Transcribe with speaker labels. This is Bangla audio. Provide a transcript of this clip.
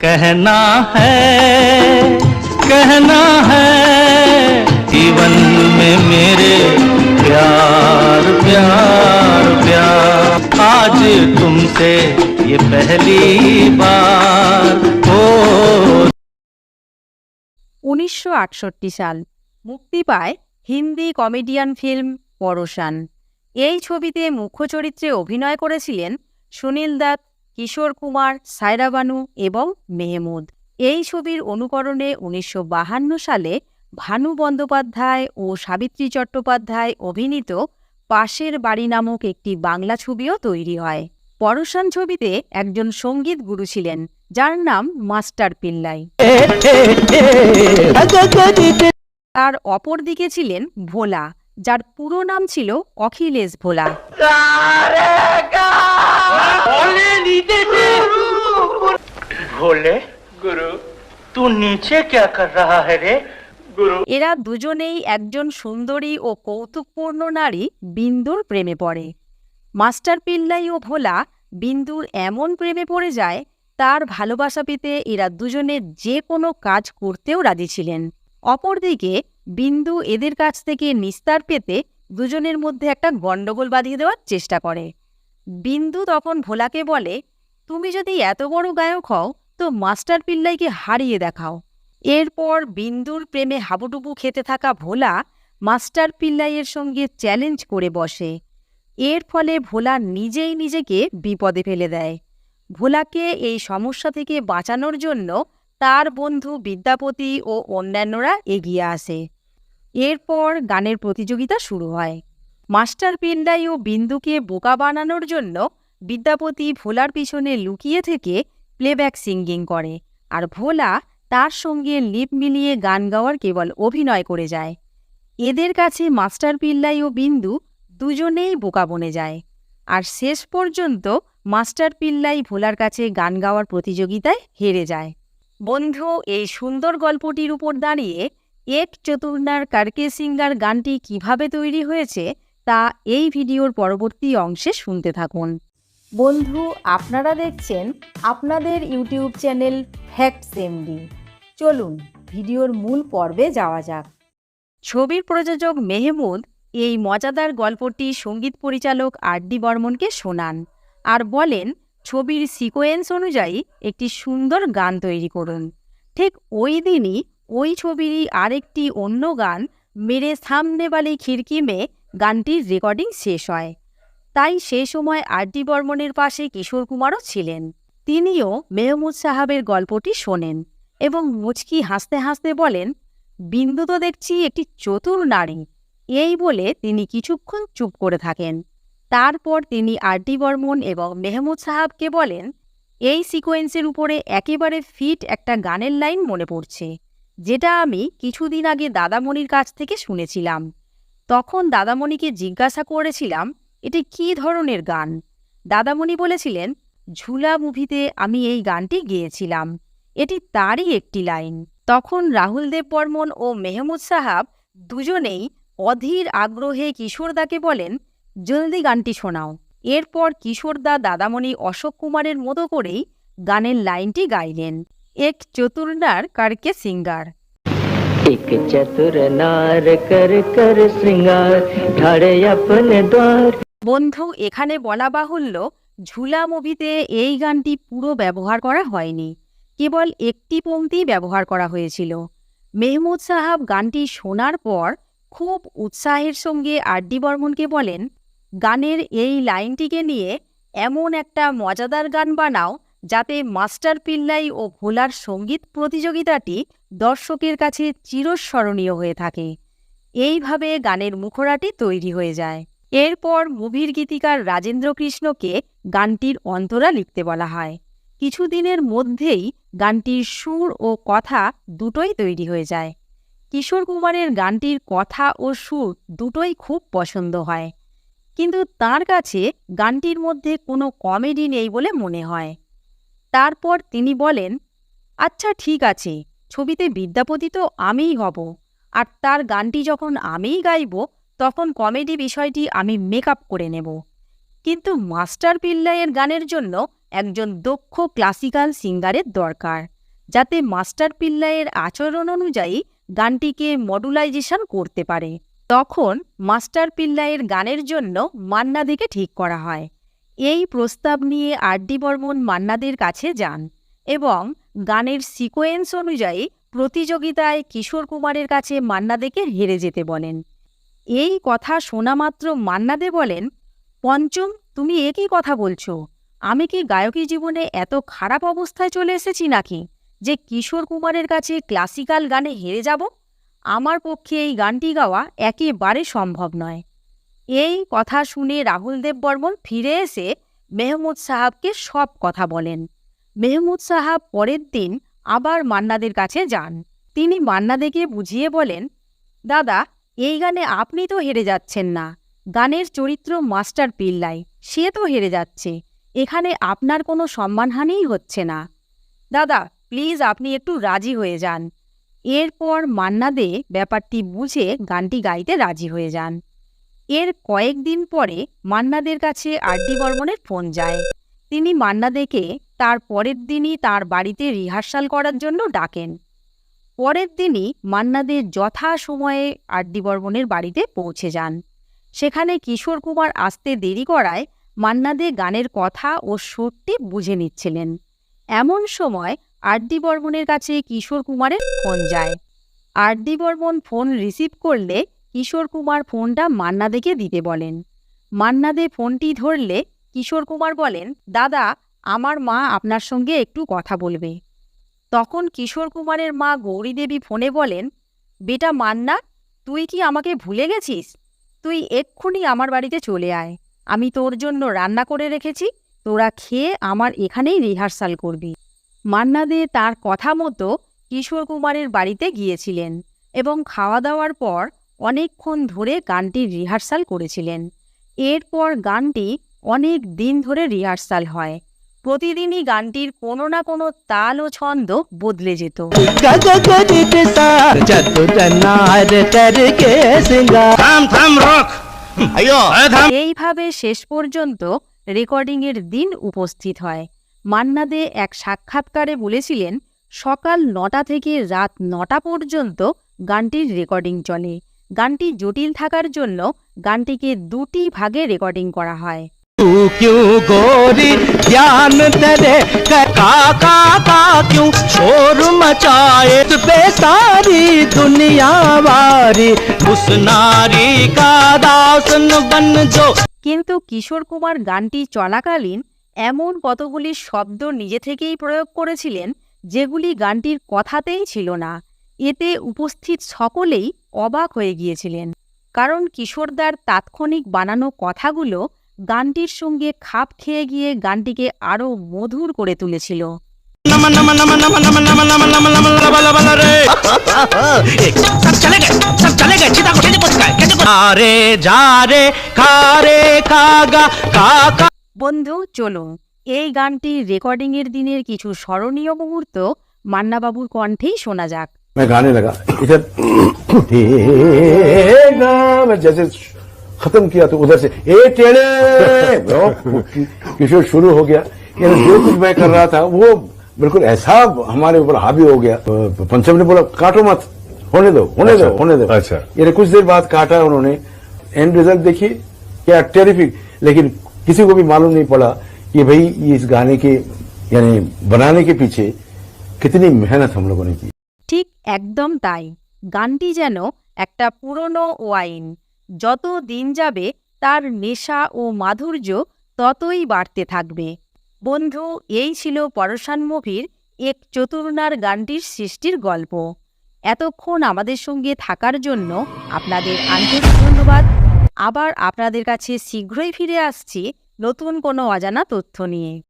Speaker 1: कहना है जीवन में मेरे प्यार प्यार प्यार आज तुमसे ये पहली बार हो।
Speaker 2: 1968 সাল মুক্তি পায় হিন্দি কমেডিয়ান ফিল্ম পরশান। এই ছবিতে মুখ্য চরিত্রে অভিনয় করেছিলেন সুনীল দত্ত, কিশোর কুমার, সায়রা বানু এবং মেহমুদ। এই ছবির অনুকরণে 1952 সালে ভানু বন্দ্যোপাধ্যায় ও সাবিত্রী চট্টোপাধ্যায় অভিনীত পাশের বাড়ি নামক একটি বাংলা ছবিও তৈরি হয়। পরশান ছবিতে একজন সঙ্গীত গুরু ছিলেন যার নাম মাস্টার পিল্লাই। তার অপর দিকে ছিলেন ভোলা, যার পুরো নাম ছিল অখিলেশ ভোলা।
Speaker 1: भोले गुरु तू नीचे क्या कर रहा है रे गुरु।
Speaker 2: এরা দুজনেই একজন সুন্দরী ও কৌতুকপূর্ণ নারী বিন্দুর প্রেমে পড়ে। মাস্টার পিল্লাই ও ভোলা বিন্দুর এমন প্রেমে পড়ে যায়, তার ভালোবাসা পেতে এরা দুজনে যে কোনো কাজ করতেও রাজি ছিলেন। অপরদিকে বিন্দু এদের কাছ থেকে নিস্তার পেতে দুজনের মধ্যে একটা গণ্ডগোল বাঁধিয়ে দেওয়ার চেষ্টা করে। বিন্দু তখন ভোলাকে বলে, তুমি যদি এত বড় গায়ক হও তো মাস্টার পিল্লাইকে হারিয়ে দেখাও। এরপর বিন্দুর প্রেমে হাবুডুবু খেতে থাকা ভোলা মাস্টার পিল্লাইয়ের সঙ্গে চ্যালেঞ্জ করে বসে। এর ফলে ভোলা নিজেই নিজেকে বিপদে ফেলে দেয়। ভোলাকে এই সমস্যা থেকে বাঁচানোর জন্য তার বন্ধু বিদ্যাপতি ও অন্যান্যরা এগিয়ে আসে। এরপর গানের প্রতিযোগিতা শুরু হয়। মাস্টার পিল্লাই ও বিন্দুকে বোকা বানানোর জন্য বিদ্যাপতি ভোলার পিছনে লুকিয়ে থেকে প্লেব্যাক সিঙ্গিং করে, আর ভোলা তার সঙ্গে লিপ মিলিয়ে গান গাওয়ার কেবল অভিনয় করে যায়। এদের কাছে মাস্টার পিল্লাই ও বিন্দু দুজনেই বোকা বনে যায়, আর শেষ পর্যন্ত মাস্টার পিল্লাই ভোলার কাছে গান গাওয়ার প্রতিযোগিতায় হেরে যায়। বন্ধু, এই সুন্দর গল্পটির উপর দাঁড়িয়ে এক চতুর্নার কারকে সিঙ্গার গানটি কিভাবে তৈরি হয়েছে তা এই ভিডিওর পরবর্তী অংশে শুনতে থাকুন। বন্ধু, আপনারা দেখছেন আপনাদের ইউটিউব চ্যানেল ফ্যাক্টস এমডি। চলুন ভিডিওর মূল পর্বে যাওয়া যাক। ছবির প্রযোজক মেহমুদ এই মজাদার গল্পটি সঙ্গীত পরিচালক আর.ডি. বর্মনকে শোনান আর বলেন, ছবির সিকোয়েন্স অনুযায়ী একটি সুন্দর গান তৈরি করুন। ঠিক ওই দিনই ওই ছবিরই আরেকটি অন্য গান মেরে সামনে বালি খিড়কি মে গানটির রেকর্ডিং শেষ হয়। তাই সে সময় আর.ডি. বর্মনের পাশে কিশোর কুমারও ছিলেন। তিনিও মেহমুদ সাহাবের গল্পটি শোনেন এবং মুচকি হাসতে হাসতে বলেন, বিন্দু তো দেখছি একটি চতুর নারী। এই বলে তিনি কিছুক্ষণ চুপ করে থাকেন। তারপর তিনি আর.ডি. বর্মন এবং মেহমুদ সাহাবকে বলেন, এই সিকোয়েন্সের উপরে একেবারে ফিট একটা গানের লাইন মনে পড়ছে, যেটা আমি কিছুদিন আগে দাদামণির কাছ থেকে শুনেছিলাম। তখন দাদামণিকে জিজ্ঞাসা করেছিলাম এটি কী ধরনের গান। দাদামণি বলেছিলেন, ঝুলা মুভিতে আমি এই গানটি গেয়েছিলাম, এটি তারই একটি লাইন। তখন রাহুল দেব বর্মন ও মেহমুদ সাহাব দুজনেই অধীর আগ্রহে কিশোরদাকে বলেন, জলদি গানটি শোনাও। এরপর কিশোরদা দাদামণি অশোক কুমারের মতো করেই গানের লাইনটি গাইলেন, এক চতুর্নার কারকে সিঙ্গার।
Speaker 3: एक चतुर नार कर कर श्रृंगार ठाड़े अपने द्वार।
Speaker 2: বন্ধু, এখানে বলা বাহুল্য, ঝুলা মুভিতে এই গানটি পুরো ব্যবহার করা হয়নি, কেবল একটি পংক্তি ব্যবহার করা হয়েছিল। মেহমুদ সাহাব গানটি শোনার পর খুব উৎসাহের সঙ্গে আর.ডি. বর্মনকে বলেন, গানের এই লাইনটিকে নিয়ে এমন একটা মজাদার গান বানাও যাতে মাস্টার পিল্লাই ও ভোলার সঙ্গীত প্রতিযোগিতাটি দর্শকের কাছে চিরস্মরণীয় হয়ে থাকে। এইভাবে গানের মুখরাটি তৈরি হয়ে যায়। এরপর মুভির গীতিকার রাজেন্দ্র কৃষ্ণকে গানটির অন্তরা লিখতে বলা হয়। কিছুদিনের মধ্যেই গানটির সুর ও কথা দুটোই তৈরি হয়ে যায়। কিশোর কুমারের গানটির কথা ও সুর দুটোই খুব পছন্দ হয়, কিন্তু তার কাছে গানটির মধ্যে কোনো কমেডি নেই বলে মনে হয়। তারপর তিনি বলেন, আচ্ছা ঠিক আছে, ছবিতে বিদ্যাপতি তো আমিই হব, আর তার গানটি যখন আমিই গাইব তখন কমেডি বিষয়টি আমি মেকআপ করে নেব। কিন্তু মাস্টার পিল্লাইয়ের গানের জন্য একজন দক্ষ ক্লাসিক্যাল সিঙ্গারের দরকার, যাতে মাস্টার পিল্লাইয়ের আচরণ অনুযায়ী গানটিকে মডুলাইজেশন করতে পারে। তখন মাস্টার পিল্লাইয়ের গানের জন্য মান্না দেকে ঠিক করা হয়। এই প্রস্তাব নিয়ে আর.ডি. বর্মন মান্নাদের কাছে যান এবং গানের সিকোয়েন্স অনুযায়ী প্রতিযোগিতায় কিশোর কুমারের কাছে মান্না দেকে হেরে যেতে বলেন। এই কথা শোনা মাত্র মান্না দে বলেন, পঞ্চম, তুমি একই কথা বলছো? আমি কি গায়কী জীবনে এত খারাপ অবস্থায় চলে এসেছি নাকি যে কিশোর কুমারের কাছে ক্লাসিক্যাল গানে হেরে যাব? আমার পক্ষে এই গানটি গাওয়া একেবারে সম্ভব নয়। এই কথা শুনে রাহুল দেব বর্মন ফিরে এসে মেহমুদ সাহাবকে সব কথা বলেন। মেহমুদ সাহাব পরের দিন আবার মান্নাদের কাছে যান। তিনি মান্নাদেকে বুঝিয়ে বলেন, দাদা, এই গানে আপনি তো হেরে যাচ্ছেন না, গানের চরিত্র মাস্টার পিল্লাই, সে তো হেরে যাচ্ছে, এখানে আপনার কোনো সম্মানহানিই হচ্ছে না। দাদা, প্লিজ আপনি একটু রাজি হয়ে যান। এরপর মান্না দে ব্যাপারটি বুঝে গানটি গাইতে রাজি হয়ে যান। এর কয়েকদিন পরে মান্নাদের কাছে আর.ডি. বর্মনের ফোন যায়। তিনি মান্না দেকে তার পরের দিনই তার বাড়িতে রিহার্সাল করার জন্য ডাকেন। পরের দিনই মান্না দে যথাসময়ে আর.ডি. বর্মনের বাড়িতে পৌঁছে যান। সেখানে কিশোর কুমার আসতে দেরি করায় মান্না দে গানের কথা ও সুরটি বুঝে নিচ্ছিলেন। এমন সময় আর.ডি. বর্মনের কাছে কিশোর কুমারের ফোন যায়। আর.ডি. বর্মন ফোন রিসিভ করলে কিশোর কুমার ফোনটা মান্না দেকে দিতে বলেন। মান্না দে ফোনটি ধরলে কিশোর কুমার বলেন, দাদা, আমার মা আপনার সঙ্গে একটু কথা বলবে। তখন কিশোর কুমারের মা গৌরী দেবী ফোনে বলেন, বেটা মান্না, তুই কি আমাকে ভুলে গেছিস? তুই এক্ষুনি আমার বাড়িতে চলে আয়, আমি তোর জন্য রান্না করে রেখেছি, তোরা খেয়ে আমার এখানেই রিহার্সাল করবি। মান্না দে তার কথা মতো কিশোর কুমারের বাড়িতে গিয়েছিলেন এবং খাওয়া দাওয়ার পর অনেকক্ষণ ধরে গানটির রিহার্সাল করেছিলেন। এরপর গানটি অনেক দিন ধরে রিহার্সাল হয়। প্রতিদিনই গানটির কোনো না কোনো তাল ও ছন্দ বদলে যেত। এইভাবে শেষ পর্যন্ত রেকর্ডিংয়ের দিন উপস্থিত হয়। মান্না দে এক সাক্ষাৎকারে বলেছিলেন, সকাল 9টা থেকে রাত 9টা পর্যন্ত গানটির রেকর্ডিং চলে। গানটি জটিল থাকার জন্য গানটিকে 2টি ভাগে রেকর্ডিং করা হয়।
Speaker 4: क्यों गोरी ध्यान तेरे काका का क्यों शोर मचाए पे सारी दुनिया वारी उस नारी का दासन बन जो।
Speaker 2: কিন্তু কিশোর কুমার গানটি চলাকালীন এমন কতগুলি শব্দ নিজে থেকেই প্রয়োগ করেছিলেন যেগুলি গানটির কথাতেই ছিল না। এতে উপস্থিত সকলেই অবাক হয়ে গিয়েছিলেন, কারণ কিশোরদার তাৎক্ষণিক বানানো কথাগুলো গানটির সঙ্গে খাপ খেয়ে গিয়ে গানটিকে আরও মধুর করে তুলেছিল। বন্ধু, চলুন এই গানটির রেকর্ডিংয়ের দিনের কিছু স্মরণীয় মুহূর্ত মান্নাবাবুর কণ্ঠেই শোনা যাক।
Speaker 5: मैं गाने लगा इधर मैं जैसे खत्म किया तो उधर से ए टेढ़े किशोर शुरू हो गया। यानी जो कुछ मैं कर रहा था वो बिल्कुल ऐसा हमारे ऊपर हावी हो गया। पंचम ने बोला काटो मत, होने दो होने दो होने दो।
Speaker 6: अच्छा।
Speaker 5: यानी कुछ देर बाद काटा उन्होंने। एंड रिजल्ट देखिए क्या टेरिफिक। लेकिन किसी को भी मालूम नहीं पड़ा कि भाई इस गाने के यानी बनाने के पीछे कितनी मेहनत हम लोगों ने की।
Speaker 2: ঠিক একদম তাই। গানটি যেন একটা পুরনো ওয়াইন, যত দিন যাবে তার নেশা ও মাধুর্য ততই বাড়তে থাকবে। বন্ধু, এই ছিল পরশান মুভির এক চতুর্নার গানটির সৃষ্টির গল্প। এতক্ষণ আমাদের সঙ্গে থাকার জন্য আপনাদের আন্তরিক ধন্যবাদ। আবার আপনাদের কাছে শীঘ্রই ফিরে আসছি নতুন কোনো অজানা তথ্য নিয়ে।